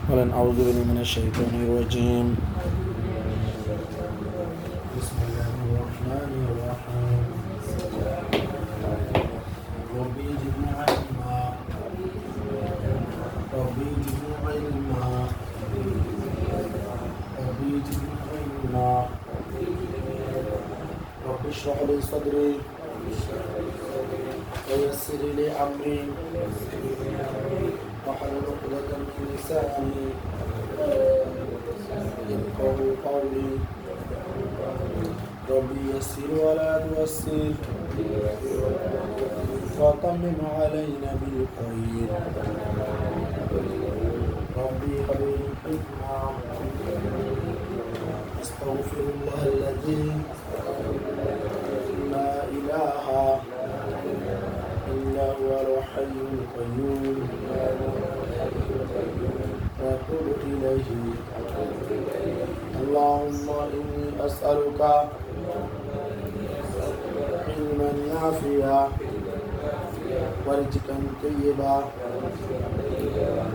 বলেন আউযু বিল্লাহি মিনাশ শাইতানির রাজিম বিসমিল্লাহির রহমানির রহিম রব্বি জিদনি ইলমা রব্বি জিদনি ইলমা রব্বি জিদনি ইলমা রব্বি ইশরাহ লি সাদরি ويسر لي أمري واحلل عقدة من لساني يفقهوا قولي ربي يسر ولا تعسر وتمم علينا بالخير ربي هب لي حكمة أستغفر الله الذي لا إله إلا هو الحي القيوم وأتوب إليه اللهم إني أسألك علما نافعا ورزقا طيبا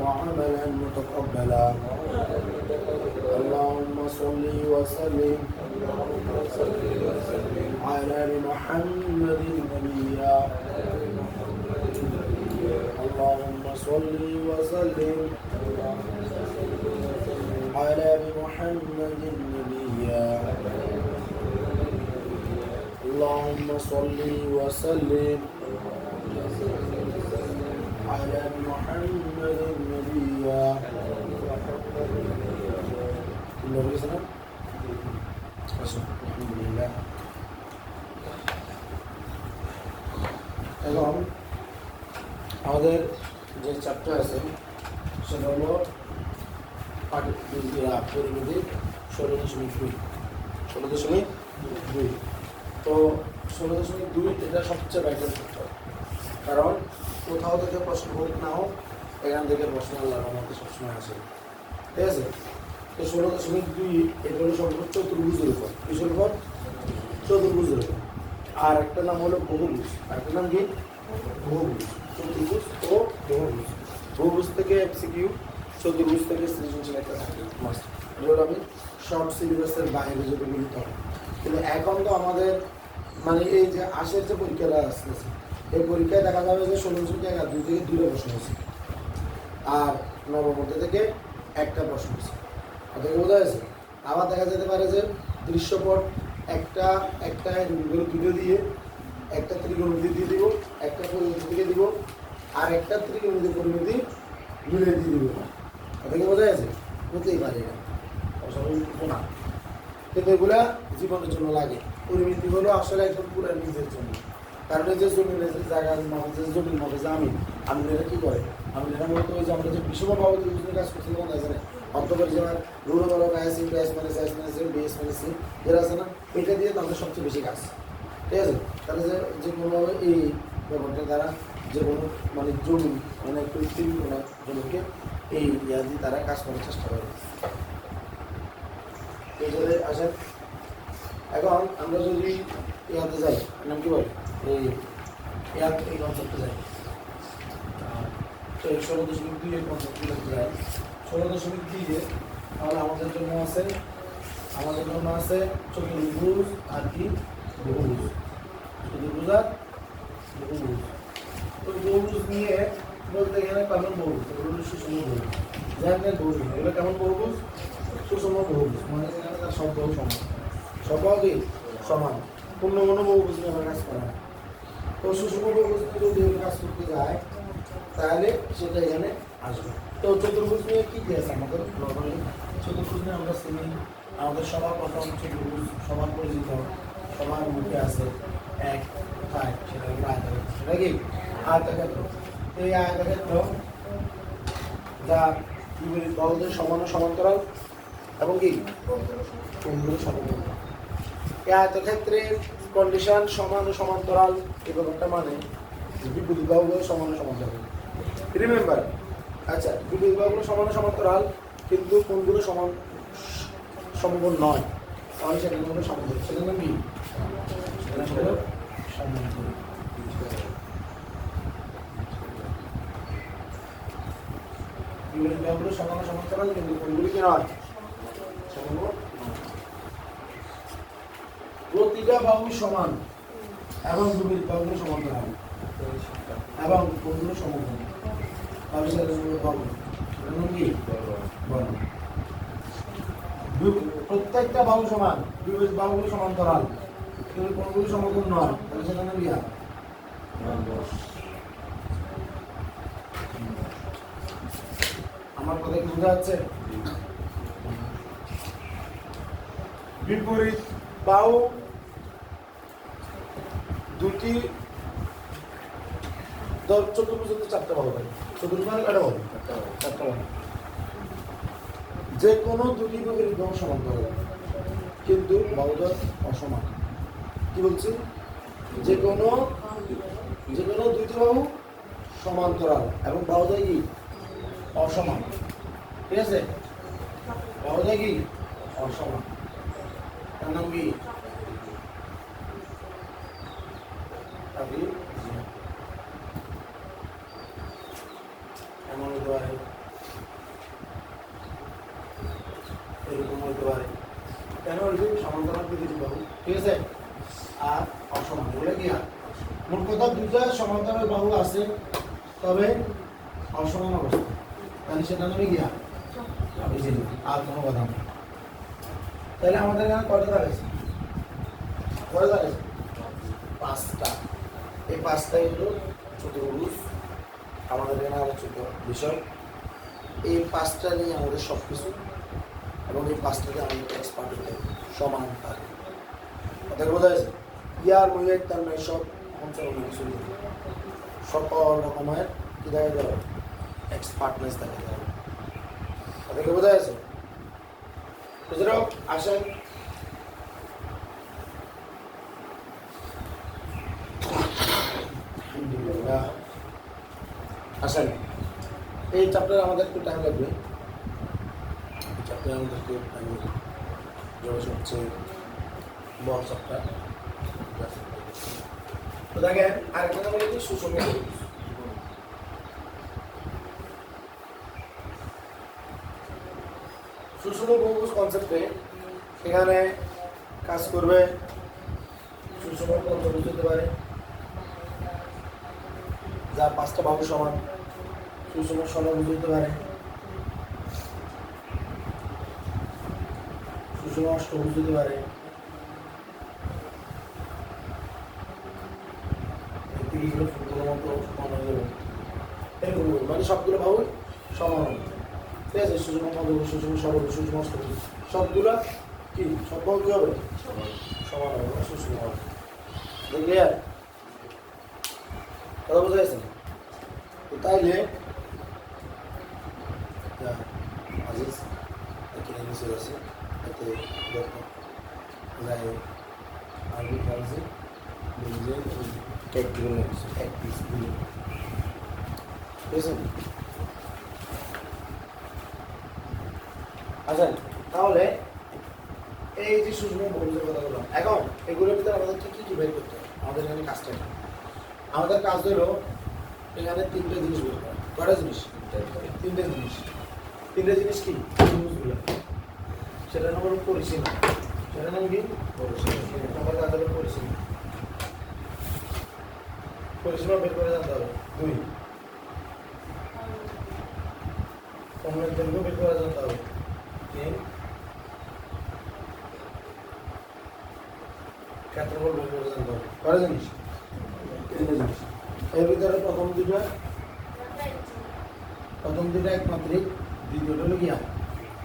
وعملا متقبلا اللهم صل وسلم على محمد نبيا اللهم صل وسلم على محمد نبيا اللهم صل وسلم على محمد نبيا الحمد لله এবং আমাদের যে চ্যাপ্টার আছে সেটা হলো পরিমিতি 16.2 তো 16.2 এটা সবচেয়ে ভাইটাল চ্যাপ্টার, কারণ কোথাও থেকে প্রশ্ন হোক না হোক এখান থেকে প্রশ্ন আল্লাহর রহমতে সবসময় আসে, ঠিক আছে। তো 16.2 এটা হলো সম্পূর্ণ চতুর্ভুজের উপর, কিসের উপর? চতুর্ভুজের উপর। আর একটা নাম হলো বহুভুজ, আর একটা নাম কি? বহুভুজ। চতুর্ভুজ ও বহুভুজ। বহুভুজ থেকে এমসিকিউ, চতুর্ভুজ থেকে সৃজনশীল একটা থাকে মাস্ট। এগুলো আমি শর্ট সিলেবাসের বাইরে যদি বলতে হবে, কিন্তু এখন তো আমাদের মানে এই যে আশের যে পরীক্ষাটা আসতেছে, এই পরীক্ষায় দেখা যাবে যে 16 জায়গা 2 থেকে 2টা প্রশ্ন আছে, আর নবম থেকে একটা প্রশ্ন আছে। ওদেরকে বোঝা যাচ্ছে। আবার দেখা যেতে পারে যে দৃশ্যপট একটা দুটো দিয়ে একটা ত্রিকোণমিতি দিয়ে দিব, একটা পরিমিতি থেকে দিব, আর একটা ত্রিকোণমিতি পরিমিতি মিলিয়ে দিয়ে দিব। ওদেরকে বোঝা যাচ্ছে? হতেই পারে না, অস্বাভাবিক না, কিন্তু এগুলা জীবনের জন্য লাগে। পরিমিতি হলো আসলে একদম পুরো নিজের জন্য, কারণ এই যে জমিনের জায়গার মাঝে জমির মাঝে যে আমিরা কী করে? আমিরা মূলত ওই যে আমরা যে বিষম বাবদ কাজ করছিলাম না, অন্তপর যেমন রুল বলো is into S minus S minus B S minus C যেটা আছে না, এটা দিয়ে তাদের সবচেয়ে বেশি কাজ, ঠিক আছে। তাহলে যে কোনোভাবে এই ব্যাপারটা তারা যে কোনো মানে জমি মানে কৃত্রিম কোনো জমিকে এই ইয়া দিয়ে তারা কাজ করার চেষ্টা করে। এই জন্য আসেন এখন আমরা যদি ইয়াতে যাই, নাম কি বলে এই কনসেপ্টে যাই, তো 16.2 এর কনসেপ্টে যাই। 16.2 তাহলে আমাদের জন্য আছে চতুর্ভুজ আর কি বহুভুজ। চতুর্ভুজ আর বহুভুজ। তো বহুভুজ নিয়ে বলতে গেলে কেমন বহুভুজ? এগুলো সুষম বহুভুজ। জানেন বহুভুজ এগুলো কেমন বহুভুজ? সুষম বহুভুজ, মানে এখানে তার সব বহু সমান, সব কি সমান, পূর্ণ কোনো বহুভুজ নিয়ে আমরা কাজ করা হয়। তো সুষম বহুভুজ নিয়ে যদি কাজ করতে যায় তাহলে সেটা এখানে আসবে। তো চতুর্ভুজ নিয়ে কী কী আছে আমাদের? নর্মালি চতুর্ভুজ নিয়ে আমরা চিনি, আমাদের সবার প্রথম চতুর্ভুজ সবার পরিচিত, সবার মুখে আছে এক কোথায়, সেটা হলো আয়তক্ষেত্র। সেটা কি আয়তক্ষেত্র? এই আয়তক্ষেত্র যা কি বলি বলতে সমান ও সমান্তরাল এবং কি কোণগুলো সমান্তরাল। এই আয়তক্ষেত্রের কন্ডিশন সমান ও সমান্তরাল, এই ব্যাপারটা মানে বিপরীত বাহুগুলো সমান ও সমান্তরাল। রিমেম্বার, আচ্ছা বিপরীত বাহুগুলো সমান ও সমান্তরাল, কিন্তু কোণগুলো সমকোণ নয়, তাহলে সেটার মধ্যে সমান্তরাল। সেটার নাম কি? সেটা হলো সমান্তরাল। দুইয়ের বাহুগুলো সমান সমান্তরাল কিন্তু কোণগুলি কি নয় সমান নয়। প্রতিটা বাহু সমান এবং দুইয়ের বাহুগুলো সমান্তরাল এবং কোণগুলো সমকোণ বাহু কি বল প্রত্যেকটা বাহু সমান দুইয়ের বাহুগুলো সমান্তরাল কিন্তু কোণগুলো সমকোণ নয় তাহলে সেটা নাম কি আমার কথা কি বোঝা যাচ্ছে? বিপরীত বাহু দুটি চতুর্ভুজ চারটা বাহু হয় চতুর্ভুজ মানে কয়টা বাহু চারটা বাহু যে কোনো দুটি বিপরীত বাহু সমান্তরাল কিন্তু বাহুটা অসমান কি বলছি যে কোনো দুইটি বাহু সমান্তরাল এবং বাহুটা কি অসমান ঠিক আছে বাহুটা কি অসমান তার নাম কি এমন হতে পারে এরকম হতে পারে কেন হয়েছে সমান্তরাল দুটি বাহু ঠিক আছে আর অসমান বলে কি আর মোট কথা দুইটা সমান্তরাল বাহু আছে তবে অসমান অবস্থা তাহলে সেটা নামে গিয়া আর কোনো কথা নেই। তাহলে আমাদের এখানে কয়টা দাঁড়াইছে পাঁচটা এই পাঁচটাই হলো চতুর্ভুজ আমাদের এখানে আলোচিত বিষয় এই পাঁচটা নিয়ে আমাদের সব কিছু এবং এই পাঁচটাকে আমাদের এক্সপার্ট হতে সমান থাকে কথা বোঝা যাচ্ছে ইয়ার মহিলা তার নয় সব অঞ্চলের কিছু সকল রকমের কি দেখা যাবে এক্সপার্টনেস দেখা যাবে কথা বোঝা যাচ্ছে বুঝলো আসেন আসেন এই চ্যাপ্টারে আমাদের একটু টাইম লাগবে চ্যাপ্টারে আমাদেরকে টাইম লাগবে যেটা সবচেয়ে বড় চ্যাপ্টার তো দেখেন আরেকটা নাম হলো সুষম সুষম বহুভুজ কনসেপ্টে এখানে কাজ করবে সুষম পঞ্চভুজ হতে পারে যার পাঁচটা বাহু সমান সুষম ষড়ভুজ হতে পারে সুষম অষ্টভুজ হতে পারে মানে সবগুলো বাহু সমান ঠিক আছে সুষম মধ্যভুজ সুষম ষড়ভুজ সুষম অষ্টভুজ সবগুলো কি সব বাহু কি হবে সমান হবে সুষম হবে দেখলে আর কথা বোঝা যাচ্ছে তো তাইলে আজিজ এখানে নিচে আছে এতে দেখো যাই আলু ফ্রান্সে নিজে কেক দিল এক পিস দিল ঠিক আছে আচ্ছা তাহলে এই যে সুষম বহুভুজের কথা বললাম এখন এগুলোর ভিতরে আমাদের কি কি বের করতে হবে আমাদের এখানে কাজটা আমাদের কাজ হলো এখানে তিনটে জিনিস বের করা কয়টা জিনিস তিনটে জিনিস কি সেটা নাম হলো পরিসীমা সেটা নাম কি আমাদের কাজ হলো পরিসীমা বের করে জানতে হবে দুই কমনের দৈর্ঘ্য বের করে জানতে হবে তিন ক্ষেত্রফল বের করে জানতে হবে কয়টা জিনিস তিনটে জিনিস এর ভিতরে প্রথম দুটো একমাত্রিক দ্বিতীয়টা হলো গিয়া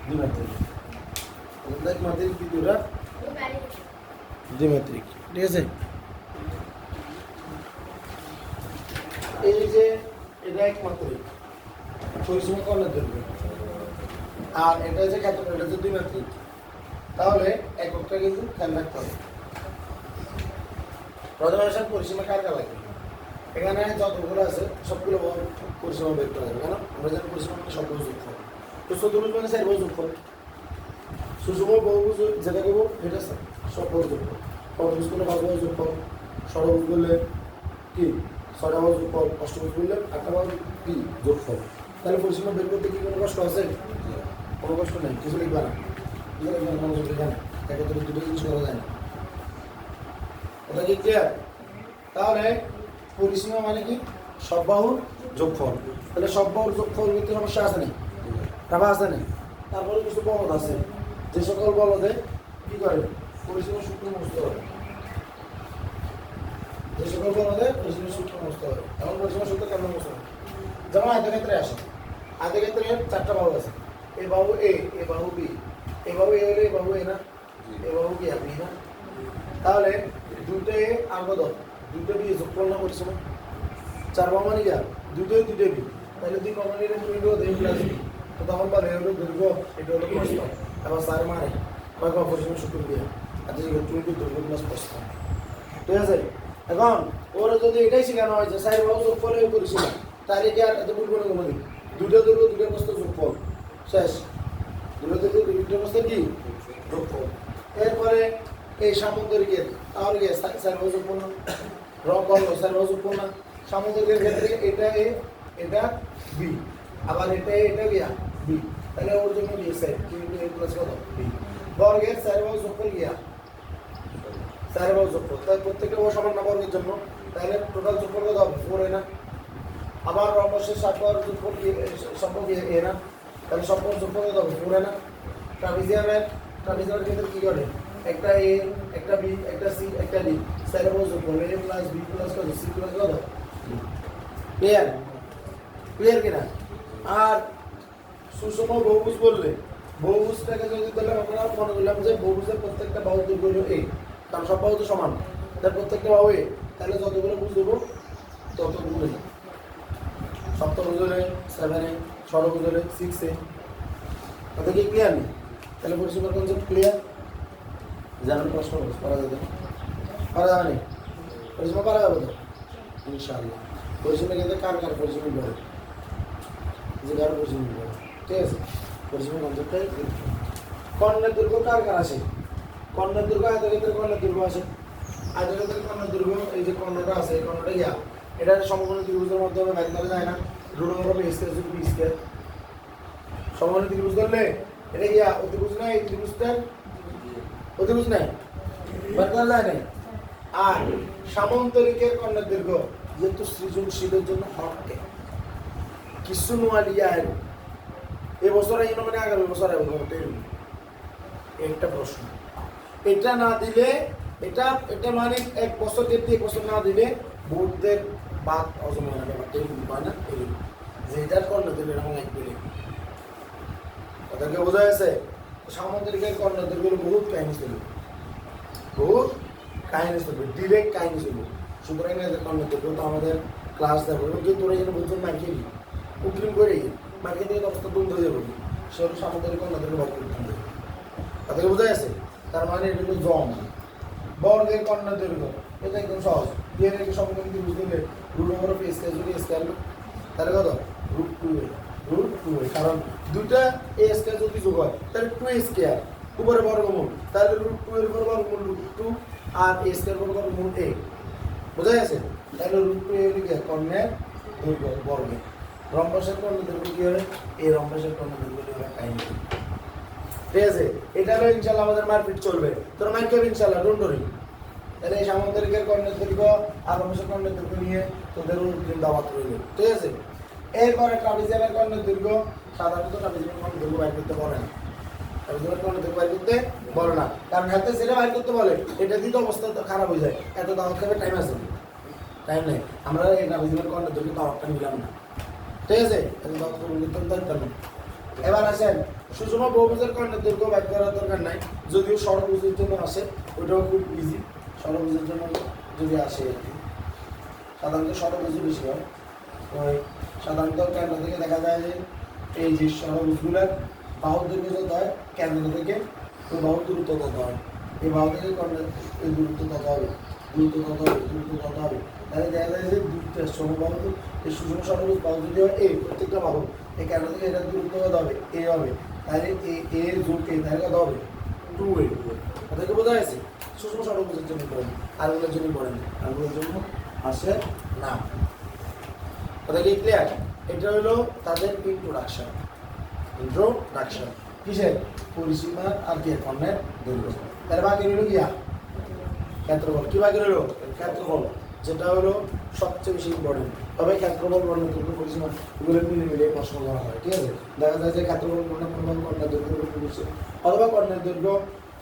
দ্বিমাত্রিক প্রথমটা একমাত্রিক দ্বিতীয়টা দ্বিমাত্রিক ঠিক আছে এই যে এটা একমাত্রিক পরিসীমা কর্ণের দৈর্ঘ্য আর এটা যে ক্ষেত্রফল এটা হচ্ছে দ্বিমাত্রিক তাহলে এককটা কিন্তু খেয়াল রাখতে হবে প্রথমে আসেন পরিসীমা কার কার লাগবে এখানে যতগুলো আছে সবগুলো পরিসীমা বের করা যাবে কেন আমরা জানি পরিসীমা মানে সবগুলো যোগফল তো চতুর্ভুজ মানে চার বহু যোগফল সুষম বহুভুজ যেটা করবো এটা সব বহু যোগফল পঞ্চভুজ করলে পাঁচ বাহু যোগফল ষড়ভুজ করলে কি ছয়টা বাহু যোগফল অষ্টভুজ করলে আটটা বাহু কি যোগফল তাহলে পরিসীমা বের করতে কি কোনো কষ্ট আছে? কোনো কষ্ট নেই, কিছু লিখবা না, মনোযোগ লিখবে না, একত্রে দুটো জিনিস করা যায় না। ওটা কি ক্লিয়ার? তাহলে পরিসীমা মানে কি? সব বাহুর যোগফল। তাহলে সব বাহুর যোগফল কিন্তু সমস্যা আছে না, টাকা আছে না। তারপরে কিছু বলদ আছে, যে সকল বলদে কি করে পরিসীমা সূত্র মুখস্থ করে, যে সকল বলদে পরিসীমা সূত্র মুখস্থ করে। এখন পরিসীমা সূত্র কেমন মুখস্থ করে? যেমন আয়তক্ষেত্রে আসে, আয়তক্ষেত্রের চারটা বাহু আছে, এ বাহু এ, এ বাহু বি, এ বাহু এ হলে এ বাহু এ না, এ বাহু কি বি না? তাহলে দুটো এ আর কত? দুটো বি যোগফল না পরিসীমা? চার বাহু মানে কি? দুটো বি, তাহলে দুই কমন নিলে তুমি তো দেই প্লাস বি, তো তখন পাবে হলো দৈর্ঘ্য, এটা হলো প্রস্থ। আবার স্যার মারে কয় কয় পরিসীমা সূত্র দিয়ে, আচ্ছা ঠিক আছে, তুমি দৈর্ঘ্য প্লাস প্রস্থ, ঠিক আছে? এখন ওরা যদি এটাই শেখানো হয় যে চার বাহু যোগফলে পরিসীমা, তাহলে কি আর এত বলবো না কোনো দিন? দুটো দৈর্ঘ্য দুটো প্রস্থ যোগফল, শেষ। দুটো দৈর্ঘ্য দুটো প্রস্থ কি যোগফল। এরপরে এই সামুদ্রিকের তাহলে কি চার বাহু যোগফল না? রং বলো চার বাহু যোগফল না? সামুদ্রিকের ক্ষেত্রে এটা এ, এটা বি, আবার এটা এ, এটা গিয়া বি, তাহলে ওর জন্য বি সাইড কিন্তু এ প্লাস কত বি। বর্গের চার বাহু যোগফল গিয়া চার বাহু যোগফল, তাই প্রত্যেকটা বাহু সমান না বর্গের জন্য, তাহলে টোটাল যোগফল কত হবে? 4 এ না? আবার রম্বসের সাত বাহুর যোগফল কি সম্পর্ক এ না? তাহলে সম্পর্ক যোগফল কত হবে? 4 এ না? ট্রাপিজিয়ামের ক্ষেত্রে কি করে? একটা এ, একটা বি, একটা সি, একটা ডি, চার বাহু যোগফল এ প্লাস বি প্লাস কত সি প্লাস কত। ক্লিয়ার? ক্লিয়ার কিনা? আর সুষম বহুভুজ বললে বহুভুজটাকে যদি তাহলে আমরা মনে করলাম যে বহুভুজের প্রত্যেকটা বাহুর দৈর্ঘ্য হলো এ, কারণ সব বাহু তো সমান, তার প্রত্যেকটা বাহু এ, তাহলে যতগুলো ভুজ দেবো ততগুলো। সপ্তভুজ হলে 7 এ, ষড়ভুজ হলে 6 এ। কথা কি ক্লিয়ার নেই? তাহলে পরিসীমার কনসেপ্ট ক্লিয়ার? যেমন প্রশ্ন করা যাবে, করা যাবে না? পরিসীমা করা যাবে তো ইনশাআল্লাহ। পরিসীমা কিন্তু কার কার পরিসীমা বলে, যে কার পরিসীমা বলে, ঠিক আছে? পরিসীমা কনসেপ্টটাই কর্ণের দৈর্ঘ্য কার কার আসে? কর্ণের দৈর্ঘ্য আয়তক্ষেত্রের কর্ণের দৈর্ঘ্য আসে, আয়তক্ষেত্রের কর্ণের দৈর্ঘ্য এই যে কর্ণটা আছে এই কর্ণটা ইয়া, এটা সমকোণী ত্রিভুজের মাধ্যমে ভাগ করা যায় না? রুট ওভার এ স্কয়ার যোগ বি স্কয়ার। সমকোণী ত্রিভুজ ধরলে এটা ইয়া অতিভুজ না, এই ত্রিভুজটা অতিভুজ নাই, ভাগ করা যায় না। আর সামান্তরিকের কর্ণের দৈর্ঘ্য যেহেতু সৃজনশীলের জন্য হটকে কিছু নোয়ালিয়া এবছর এই মানে আগামী বছর একটা প্রশ্ন, এটা না দিলে এটা এটা মানে এক বছর যেতে এক বছর না দিলে বোর্ডদের বাদ অজম হয় না, ব্যাপারটা এরকম হয় না? এরকম যে এটার কর্ণ দিলে এরকম এক পেলে তাদেরকে বোঝা গেছে। সামুদ্রিকের কর্ণ দিলে বহুত কাহিনী ছিল, বহুত কাহিনী ছিল, ডিরেক্ট কাহিনী ছিল। সুতরাং এদের কর্ণ দিল তো আমাদের ক্লাস দেবো কিন্তু তোরা যেন বুঝুন মাইকে উকিল করে মাইকে দিয়ে অবস্থা বন্ধ হয়ে যাবে, সেগুলো সামুদ্রিক কর্ণ দিলে ভয় করতে হবে। তাদেরকে বোঝা গেছে? তার মানে এটা হলো জম। বর্গের কর্ণ দৈর্ঘ্য এটা একদম সহজ, এর একটা সমকোণী ত্রিভুজ দিলে root over of a square যোগ এ স্কয়ার না, তাহলে কত রুট 2a, রুট 2a, কারণ দুইটা এ স্কয়ার যদি যোগ হয় তাহলে 2a স্কয়ার উপরে বর্গমূল, তাহলে রুট 2 এর উপর বর্গমূল রুট 2 আর a স্কয়ার উপর বর্গমূল a। বোঝা গেছে? তাহলে রুট 2a লিখে কর্ণের দৈর্ঘ্য বর্গে, রম্বসের কর্ণের দৈর্ঘ্য কি হবে? এই রম্বসের কর্ণের দৈর্ঘ্য হবে কাহিনী, ঠিক আছে? এটা হলো ইনশাআল্লাহ আমাদের মারপিট চলবে, তোর মাইক হবে ইনশাআল্লাহ, ডোন্ট ওয়ারি। তাহলে এই সামুদ্রিকের কর্ণের দৈর্ঘ্য আর রম্বসের কর্ণের দৈর্ঘ্য নিয়ে তোদের দিন দাওয়াত রইল, ঠিক আছে? এরপরে ট্রাপিজিয়ামের কর্ণের দৈর্ঘ্য সাধারণত ট্রাপিজিয়ামের কর্ণের দৈর্ঘ্য বাইর করতে বলে না, ট্রাপিজিয়ামের কর্ণের দৈর্ঘ্য বাইর করতে বলে না, কারণ হাতে যেটা বাইর করতে বলে এটা দিয়ে তো অবস্থা খারাপ হয়ে যায়, এত দাওয়াত খাবে টাইম আছে? টাইম নেই। আমরা এই ট্রাপিজিয়ামের কর্ণের দৈর্ঘ্য দাওয়াতটা নিলাম না, ঠিক আছে? এত দাওয়াত করতে দরকার নেই। এবার আসেন সুষম বহুভুজের কর্ণের দৈর্ঘ্য বাইর করার দরকার নাই, যদিও ষড়ভুজের জন্য আসে, ওইটাও খুব ইজি। ষড়ভুজের জন্য যদি আসে সাধারণত ষড়ভুজই বেশি হয়, ওই সাধারণত কেন্দ্র থেকে দেখা যায় যে এই যে ষড়ভুজগুলোর বাহুর দৈর্ঘ্য যত হয় কেন্দ্র থেকে ওই বাহুর দূরত্ব তত হয়, এই বাহু থেকে কর্ণের এই দূরত্ব তত হবে, দূরত্ব তত হবে, দূরত্ব তত হবে। তাহলে দেখা যায় যে দুটো সমবাহু এই সুষম ষড়ভুজ বাহু যদি হয় এই প্রত্যেকটা বাহু এই কেন্দ্র থেকে এটার দূরত্ব কত হবে? এ হবে, তাহলে এ যোগ এ তাহলে কত হবে? 2a। ওদেরকে বোঝা গেছে? সুষম ষড়ভুজের জন্য পড়েন, আরগুলোর জন্য পড়েন, আরগুলোর জন্য আসে না। ওটা কি ক্লিয়ার? এটা হলো তাদের ইন্ট্রোডাকশন। কিসের? পরিসীমা আর কি কর্ণের দৈর্ঘ্য। তার বাকি হলো গিয়া ক্ষেত্রফল। কি বাকি হলো? ক্ষেত্রফল, যেটা হলো সবচেয়ে বেশি ইম্পর্টেন্ট। তবে ক্ষেত্রফল বর্ণনা দৈর্ঘ্য পরিসীমা এগুলো মিলে প্রশ্ন করা হয়, ঠিক আছে? দেখা যায় যে ক্ষেত্রফল বর্ণনা কর্ণের দৈর্ঘ্য নির্ভরশীল, অথবা কর্ণের দৈর্ঘ্য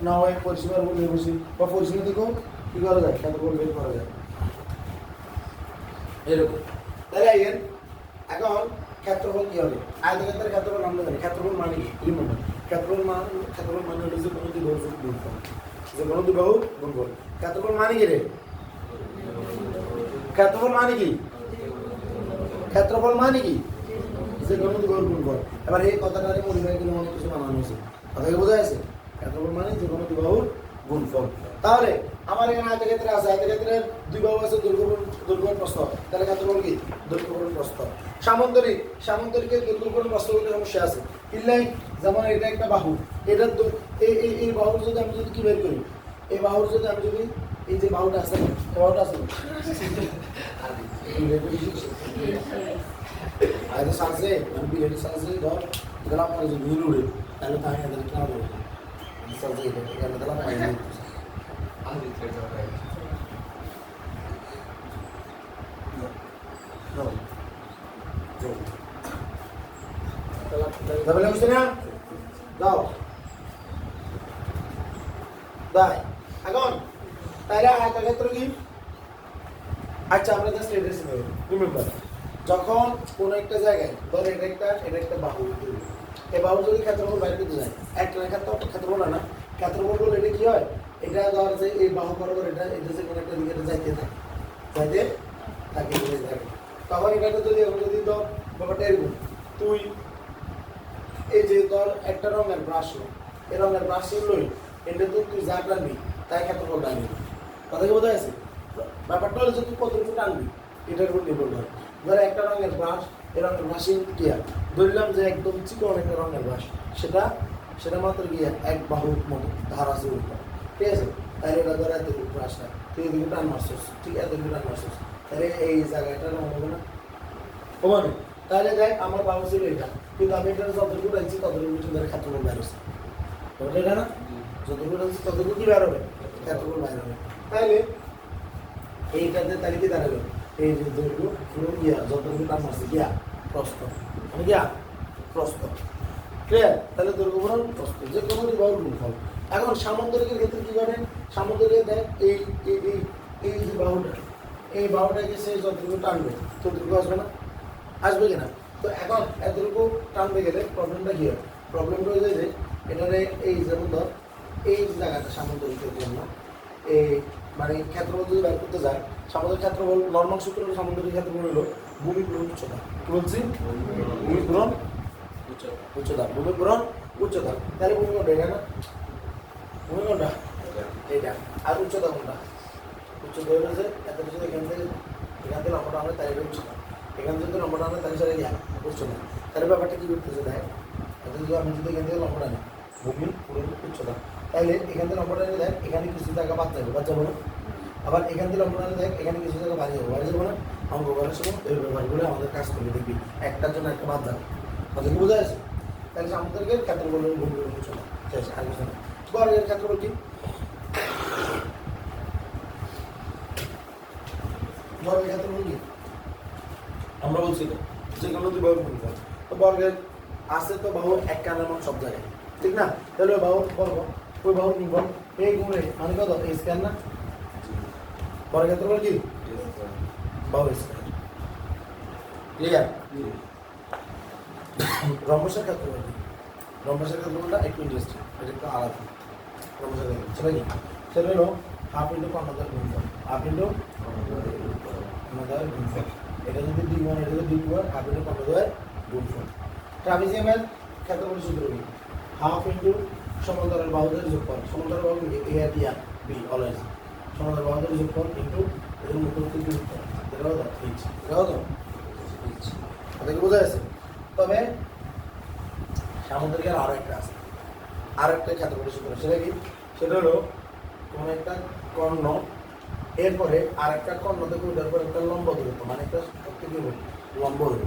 না হয় পরিসীমার উপর নির্ভরশীল, বা পরিসীমা থেকেও কি করা যায়? ক্ষেত্রফল বের করা যায়, এরকম। তাহলে এখন ক্ষেত্রফল কি হবে? আয়তক্ষেত্রের ক্ষেত্রফল আমরা জানি। ক্ষেত্রফল মানে কি? ক্ষেত্রফল মানে হলো যে কোনো দুই বাহুর গুণফল, যে কোনো দুই বাহুর গুণফল। ক্ষেত্রফল মানে কি রে? ক্ষেত্রফল মানে কি? ক্ষেত্রফল মানে কি? যে কোনো দুই বাহুর গুণফল। এবার এই কথাটা মডিফাই করে অনেক কিছু বানানো হয়েছে। কথা কি বোঝা যাচ্ছে? ক্ষেত্রফল মানে যে কোনো দুই বাহুর গুণফল। তাহলে আমার এখানে আয়তক্ষেত্রে আছে, আয়তক্ষেত্রের দুই বাহু আছে, দৈর্ঘ্য প্রস্থ। তাহলে ক্ষেত্রফল কি? দৈর্ঘ্য প্রস্থ। সামান্তরিকের দৈর্ঘ্য প্রস্থ বলে সমস্যা আছে। কিল্লাই যেমন এটা একটা বাহু, এটার এই বাহুর যদি আমি যদি কি বের করি, এই বাহুর যদি আমি যদি এই যে বাহুটা আছে, এই বাহুটা আছে আগে সাজে মানে বিলেটের সাজে ধর গলা পরে যে ভিড় উড়ে, তাহলে তাই এদের কেন দেবো সাজে এখানে গলা পাই না। তাহলে বুঝতে না যাও তাই এখন তাইলে আয়তক্ষেত্র কি? আচ্ছা আমরা জাস্ট এড্রেস নেব। রিমেম্বার, যখন কোন একটা জায়গায় ধর এটা একটা বাহু, এই বাহু যদি ক্ষেত্রফল বাইরে দিতে যায়, একটা ক্ষেত্রফল না, ক্ষেত্রফল বলে এটা কি হয়? এটা ধর যে এই বাহু বরাবর এটা যে কোনো একটা দিকে যাইতে থাকে, তখন এটাকে যদি ধর ব্যাপারটা এরকম, তুই এই যে ধর একটা রঙের ব্রাশ, এই রঙের ব্রাশ লই, এটা তুই যা টানবি তাই ক্ষেত্রফল টানবি। কথা কি বোঝা গেছে? ব্যাপারটা হলো যে তুই কতটুকু টানবি এটার উপর নির্ভর করে। ধর একটা রঙের ব্রাশ, এই রঙের ব্রাশিং টিয়া ধরলাম যে একদম চিকন একটা রঙের ব্রাশ, সেটা মাত্র গিয়ে এক বাহুর মতো ধার আছে উপর, ঠিক আছে? তাহলে এটা ধর এতটুকু ব্রাশটা তুই এদিকে টান মারছিস, ঠিক এতটুকু টান মারছিস, তাহলে এই জায়গাটা রঙ হবে না? হবে না। তাহলে দেখ আমার বাহু ছিল এটা, কিন্তু আমি এটা যতটুকু টানছি ততটুকু ধরে ক্ষেত্রফল বাইর হচ্ছে, এটা না? যতটুকু টানছি ততটুকু কি বের হবে? ক্ষেত্রফল বাইর হবে। তাহলে এইটাতে তাহলে কি দাঁড়ালো? এই যে দৈর্ঘ্য পুরো গিয়া যতটুকু টান মারছে গিয়া প্রস্থ, মানে গিয়া প্রস্থ, ক্লিয়ার? তাহলে দৈর্ঘ্য পুরো প্রস্থ, যে কোনো দুই বাহুর গুণফল। এখন সামান্তরিকের ক্ষেত্রে কি করে? সামান্তরিকে দেখ এই এই এই যে বাহুটা, এই বাহুটাকে সে যতটুকু টানবে ততটুকু আসবে না? আসবে কিনা? তো এখন এতটুকু টানতে গেলে প্রবলেমটা কি হয়? প্রবলেমটা হয়ে যায় যে এটারে এই যেমন ধর এই জায়গাটা সামান্তরিকের জন্য এই মানে ক্ষেত্রফল যদি বের করতে যায়, সামান্তরিক ক্ষেত্রফল নর্মাল সূত্র হলো সামান্তরিক ক্ষেত্রফল হলো ভূমি পূরণ উচ্চতা। কি বলছি? ভূমি পূরণ উচ্চতা, ভূমি পূরণ উচ্চতা। তাহলে ভূমি কোনটা? এটা না? ভূমি কোনটা? এইটা। আর উচ্চতা কোনটা? উচ্চতা হলো যে এত যদি এখান থেকে লম্বাটা আমরা তাই উচ্চতা, এখান থেকে লম্বাটা আমরা তাই সারে গিয়া উচ্চতা। তাহলে ব্যাপারটা কি করতেছে দেখ, যদি আমি যদি এখান থেকে লম্বাটা নিই ভূমি পূরণ উচ্চতা, তাহলে এখান থেকে লম্বাটা নিয়ে দেখ এখানে কিছু জায়গা বাদ যাবো না? আবার এখান থেকে লম্বাটা নিয়ে দেখ এখানে কিছু জায়গা বাড়ি যাবো না? অঙ্ক করার সময় এই ব্যাপারগুলো আমাদের কাজ করবে, দেখবি একটার জন্য একটা বাদ যাবে। কথা কি বোঝা যাচ্ছে? তাহলে সামুদ্রিকের ক্ষেত্রফল ভূমি পূরণ উচ্চতা, ঠিক আছে? আর কিছু না। বর্গের ক্ষেত্রফল কি? বর্গের ক্ষেত্রফল কি? আমরা বলছি তো যে কোনো দুই বাহুর গুণফল। তো বর্গের আছে তো বাহু এক কানের মান সব জায়গায়, ঠিক না? তাহলে ওই বাহুর বর্গ, ওই বাহুর গুণফল এই গুণে মানে কত? এই স্কয়ার না? বর্গের ক্ষেত্রফল কি? বাহু স্কয়ার। ক্লিয়ার? রম্বসের ক্ষেত্রফল কি? রম্বসের ক্ষেত্রফলটা একটু ইন্টারেস্টিং, এটা একটু আলাদা। রম্বসের ক্ষেত্রফল সেটা কি? সেটা হলো হাফ ইন্টু কর্ণদ্বয়ের গুণফল, হাফ ইন্টু কর্ণদ্বয়ের গুণফল। এটা যদি d1, এটা যদি d2 হয়, হাফ ইন্টু কর্ণদ্বয়ের গুণফল। ট্রাপিজিয়ামের ক্ষেত্রফল সূত্র কি? হাফ ইন্টু সমান্তরাল বাহুদের যোগফল। সমান্তরাল বাহু কি? এ আর বি অলওয়েজ। সমান্তরাল বাহুদের যোগফল ইন্টু এর মুখোমুখি গুণফল। এটাও তো এইচ, এটাও তো এইচ। আপনাকে বোঝা যাচ্ছে? তবে সামুদ্রিকের আরো একটা আছে, আর একটা ক্ষেত্রফল সূত্র। সেটা কি? সেটা হলো কোন একটা কর্ণ এরপরে আর একটা কর্ণ থেকে ওইটার পর একটা লম্ব দূরত্ব, মানে একটা কি লম্ব হলো,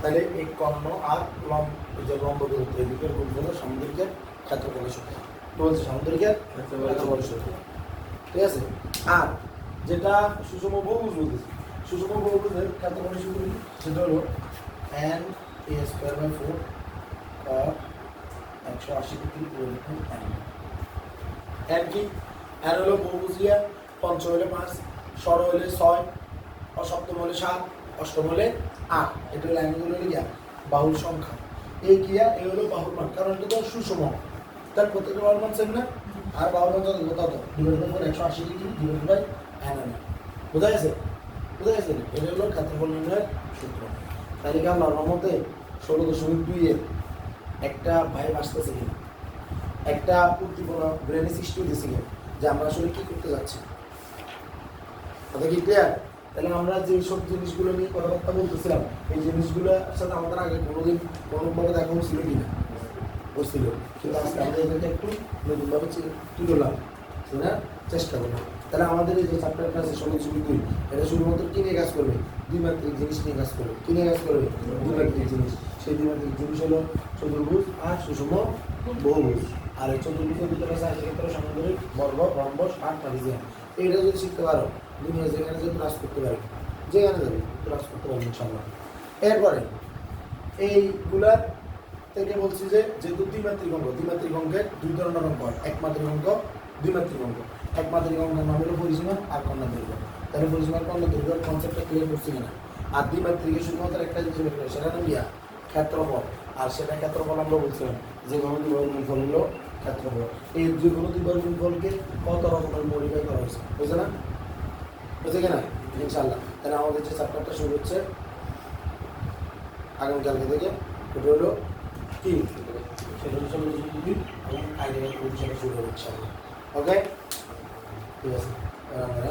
তাহলে এই কর্ণ আর যে লম্ব দূরত্ব এই দুটোর গুণফল সামুদ্রিকের ক্ষেত্রফলের সূত্র। তো বলছে সামুদ্রিকের ক্ষেত্রফলের সূত্র, ঠিক আছে। আর যেটা সুষম বহুভুজ বলতেছি, সুষম বহুভুজের ক্ষেত্রফলের সূত্র সেটা হলো n a square by 4 cot 180 degree n। n কি? n হলো বহুভুজিয়া, পঞ্চম হলে 5, ষড় হলে 6, অসপ্তম হলে 7, অষ্টম হলে 8। এটা হলো অ্যাঙ্গুল হলে গিয়া বাহুর সংখ্যা। এই কিয়া এই হলো বাহুর মান, কারণ এটা তো সুষম, তার প্রত্যেকটা বাহুর মান সেম না। আর বাহুর মান যত তত divide by 180 degree divide by n। বোঝা গেছে? বোঝা গেছে? এটা হলো ক্ষেত্রফল নির্ণয়ের সূত্র। তাহলে কি আমরা মতে 16.2 এর একটা ভাইব আসতেছে কিনা, একটা উদ্দীপনা ব্রেনে সৃষ্টি হতেছে কিনা যে আমরা আসলে কি করতে যাচ্ছি, কথা কি ক্লিয়ার? তাহলে আমরা যে সব জিনিসগুলো নিয়ে কথাবার্তা বলতেছিলাম, এই জিনিসগুলোর সাথে আমাদের আগে কোনোদিন কোনোভাবে দেখা হচ্ছিল কিনা, হচ্ছিল, কিন্তু আজকে আমরা এদেরকে একটু নতুনভাবে তুলে ধরলাম, শোনার চেষ্টা করলাম। তাহলে আমাদের এই যে চ্যাপ্টারটা আছে 16.2, এটা শুধুমাত্র কি নিয়ে কাজ করবে? দ্বিমাত্রিক জিনিস নিয়ে কাজ করবে। কি নিয়ে কাজ করবে? দ্বিমাত্রিক জিনিস। সেই দ্বিমাত্রিক জিনিস হলো চতুর্ভুজ আর সুষম বহুভুজ। আর এই চতুর্ভুজের ভিতরে আছে আয়তক্ষেত্র, সামুদ্রিক, বর্গ, রম্বস আর ট্রাপিজিয়াম। এইটা যদি শিখতে পারো, দুনিয়া যেখানে যে ক্লাস করতে পারি, যেখানে যাবে ক্লাস করতে পারবো ইনশাআল্লাহ। এরপরে এইগুলার থেকে বলছি যে যেহেতু দ্বিমাত্রিক অঙ্কের দুই ধরনের অঙ্ক হয়, একমাত্রিক অঙ্ক, দ্বিমাত্রিক অঙ্ক। একমাত্রিক অঙ্কের নাম হলো পরিসীমা আর কর্ণ দৈর্ঘ্য। তাহলে পরিসীমা আর কর্ণ দৈর্ঘ্যের কনসেপ্টটা ক্লিয়ার করছি কিনা? আর দ্বিমাত্রিকে শুধুমাত্র একটা জিনিস বের করে, সেটা নাম ইয়া ক্ষেত্রফল। আর সেটা ক্ষেত্রফল আমরা বলছিলাম যে কোনো দুইবার গুণফল হলো ক্ষেত্রফল। এই যে কোনো দুইবার গুণফলকে কত রকমের মডিফাই করা হয়েছে, বুঝছে না? বুঝছে কিনা? ইনশাআল্লাহ। তাহলে আমাদের যে চ্যাপ্টারটা শুরু হচ্ছে আগামীকালকে থেকে, ওটা হলো কি? সেটা হচ্ছে এবং আইডিয়াল পরিচয়টা শুরু হবে ইনশাআল্লাহ। ওকে, ঠিক আছে। আমরা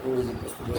ইংরেজি প্রস্তুতি